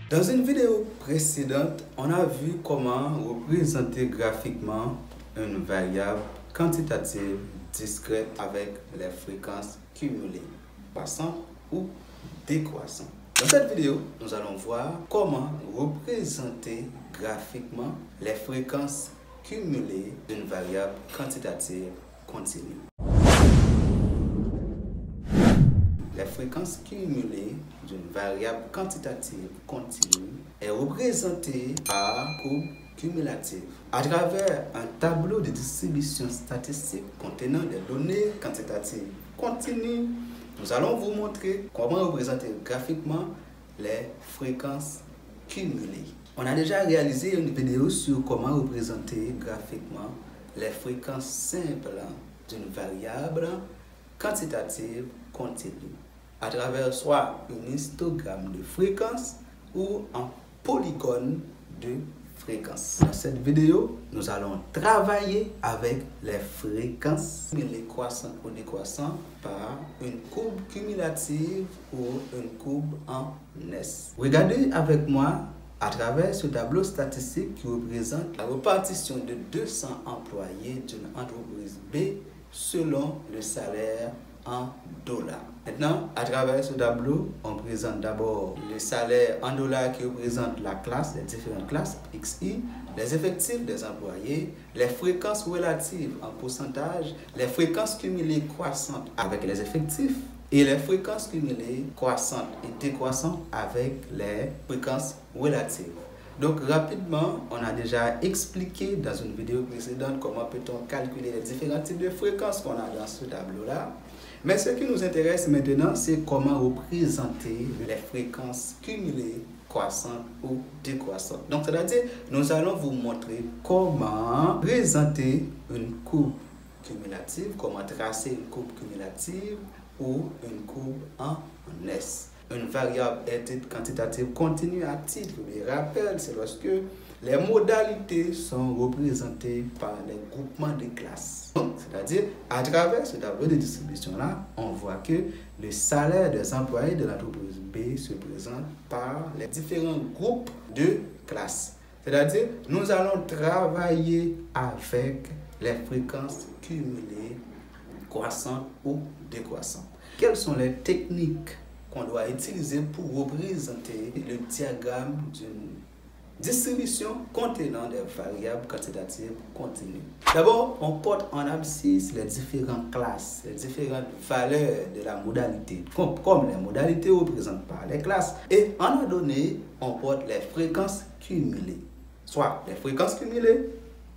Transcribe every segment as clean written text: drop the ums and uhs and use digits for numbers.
Dans une vidéo précédente, on a vu comment représenter graphiquement une variable quantitative discrète avec les fréquences cumulées, croissantes ou décroissantes. Dans cette vidéo, nous allons voir comment représenter graphiquement les fréquences cumulées d'une variable quantitative continue. Les fréquences cumulées d'une variable quantitative continue est représentée par courbe cumulative à travers un tableau de distribution statistique contenant des données quantitatives continues. Nous allons vous montrer comment représenter graphiquement les fréquences cumulées. On a déjà réalisé une vidéo sur comment représenter graphiquement les fréquences simples d'une variable quantitative continue à travers soit un histogramme de fréquences ou un polygone de fréquences. Dans cette vidéo, nous allons travailler avec les fréquences croissantes ou décroissantes par une courbe cumulative ou une courbe en S. Regardez avec moi à travers ce tableau statistique qui représente la répartition de 200 employés d'une entreprise B selon le salaire en dollars. Maintenant, à travers ce tableau, on présente d'abord le salaire en dollars qui représente la classe, les différentes classes XI, les effectifs des employés, les fréquences relatives en pourcentage, les fréquences cumulées croissantes avec les effectifs et les fréquences cumulées croissantes et décroissantes avec les fréquences relatives. Donc rapidement, on a déjà expliqué dans une vidéo précédente comment peut-on calculer les différents types de fréquences qu'on a dans ce tableau-là. Mais ce qui nous intéresse maintenant, c'est comment représenter les fréquences cumulées, croissantes ou décroissantes. Donc, c'est-à-dire, nous allons vous montrer comment présenter une courbe cumulative, comment tracer une courbe cumulative ou une courbe en S. Une variable est quantitative continue à titre de rappel, c'est lorsque les modalités sont représentées par les groupements de classes. C'est-à-dire, à travers ce tableau de distribution-là, on voit que le salaire des employés de l'entreprise B se présente par les différents groupes de classes. C'est-à-dire, nous allons travailler avec les fréquences cumulées, croissantes ou décroissantes. Quelles sont les techniques qu'on doit utiliser pour représenter le diagramme d'une distribution contenant des variables quantitatives continues? D'abord, on porte en abscisse les différentes classes, les différentes valeurs de la modalité, comme les modalités représentent par les classes. Et en a donné, on porte les fréquences cumulées, soit les fréquences cumulées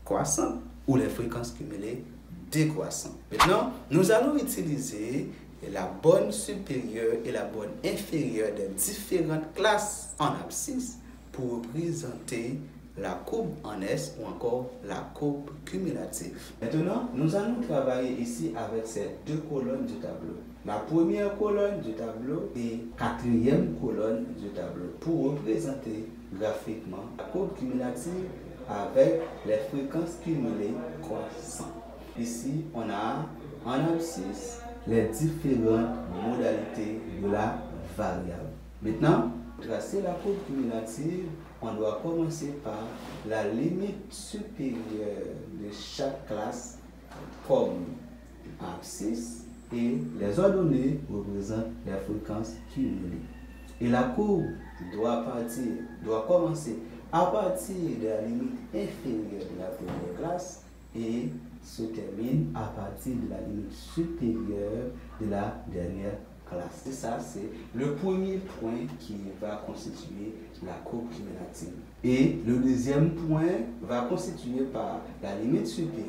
croissantes ou les fréquences cumulées décroissantes. Maintenant, nous allons utiliser la borne supérieure et la borne inférieure des différentes classes en abscisse pour représenter la courbe en S ou encore la courbe cumulative. Maintenant, nous allons travailler ici avec ces deux colonnes du tableau. La première colonne du tableau et quatrième colonne du tableau pour représenter graphiquement la courbe cumulative avec les fréquences cumulées croissantes. Ici, on a en abscisse les différentes modalités de la variable. Maintenant, pour tracer la courbe cumulative, on doit commencer par la limite supérieure de chaque classe comme abscisse et les ordonnées représentent les fréquences cumulées. Et la courbe doit commencer à partir de la limite inférieure de la première classe et se termine à partir de la limite supérieure de la dernière classe. Et ça, c'est le premier point qui va constituer la courbe cumulative. Et le deuxième point va constituer par la limite supérieure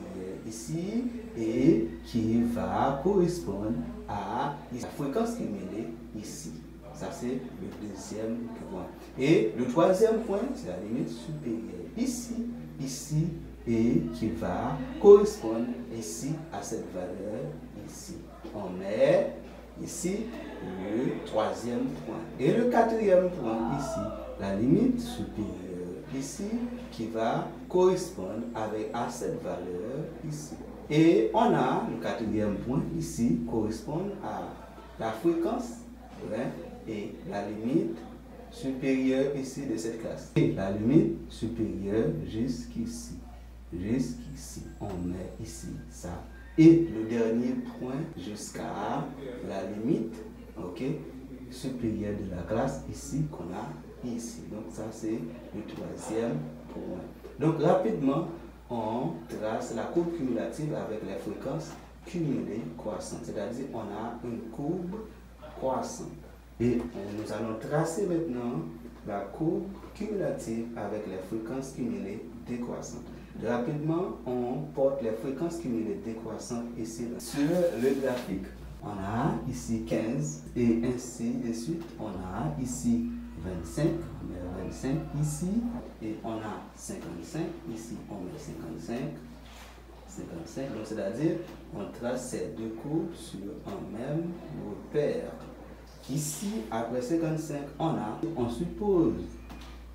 ici et qui va correspondre à la fréquence cumulée ici. Ça, c'est le deuxième point. Et le troisième point, c'est la limite supérieure ici, et qui va correspondre ici à cette valeur ici. On met ici le troisième point. Et le quatrième point ici, la limite supérieure ici, qui va correspondre à cette valeur ici. Et on a le quatrième point ici, correspond à la fréquence et la limite supérieure ici de cette classe. Et la limite supérieure jusqu'ici. Jusqu'ici. On met ici ça. Et le dernier point jusqu'à la limite, ok, supérieure de la classe ici qu'on a ici. Donc ça c'est le troisième point. Donc rapidement, on trace la courbe cumulative avec les fréquences cumulées croissantes. C'est-à-dire on a une courbe croissante. Et nous allons tracer maintenant la courbe cumulative avec les fréquences cumulées décroissantes. Rapidement, on porte les fréquences cumulées décroissantes ici sur le graphique. On a ici 15 et ainsi de suite. On a ici 25, on met 25 ici et on a 55 ici, on met 55. Donc c'est-à-dire on trace ces deux courbes sur un même repère. Ici, après 55, on suppose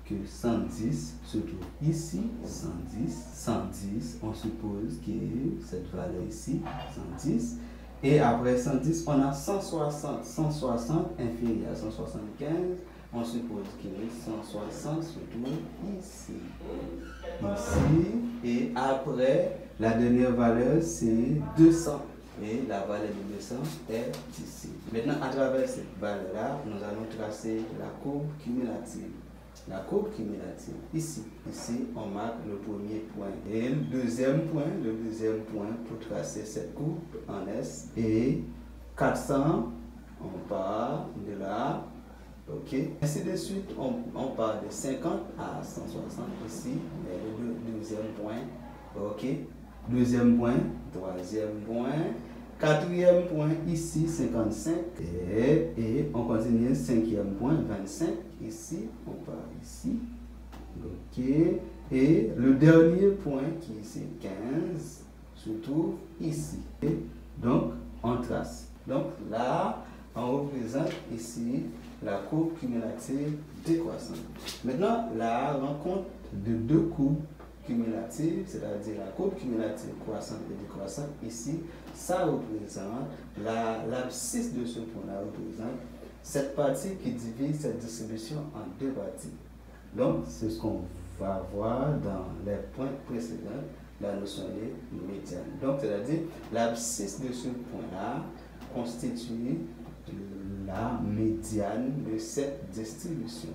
que 110 se trouve ici, 110, on suppose que cette valeur ici, 110, et après 110, on a 160 inférieur à 175, on suppose que 160 se trouve ici, et après, la dernière valeur, c'est 200. Et la valeur de 200 est ici. Maintenant, à travers cette valeur-là, nous allons tracer la courbe cumulative. La courbe cumulative, ici, on marque le premier point. Et le deuxième point pour tracer cette courbe en S. Et 400, on part de là. Ok. Ainsi de suite, on part de 50 à 160 ici. Et le deuxième point. Ok. Deuxième point, troisième point, quatrième point ici 55 et on continue cinquième point 25 ici, on part ici, ok, et le dernier point qui est ici 15 se trouve ici. Et donc on trace. Donc là on représente ici la courbe cumulative décroissante. Maintenant la rencontre de deux courbes cumulative, c'est-à-dire la courbe cumulative croissante et décroissante, ici, ça représente l'abscisse de ce point-là représente cette partie qui divise cette distribution en deux parties. Donc, c'est ce qu'on va voir dans les points précédents, la notion de médiane. Donc, c'est-à-dire l'abscisse de ce point-là constitue la médiane de cette distribution.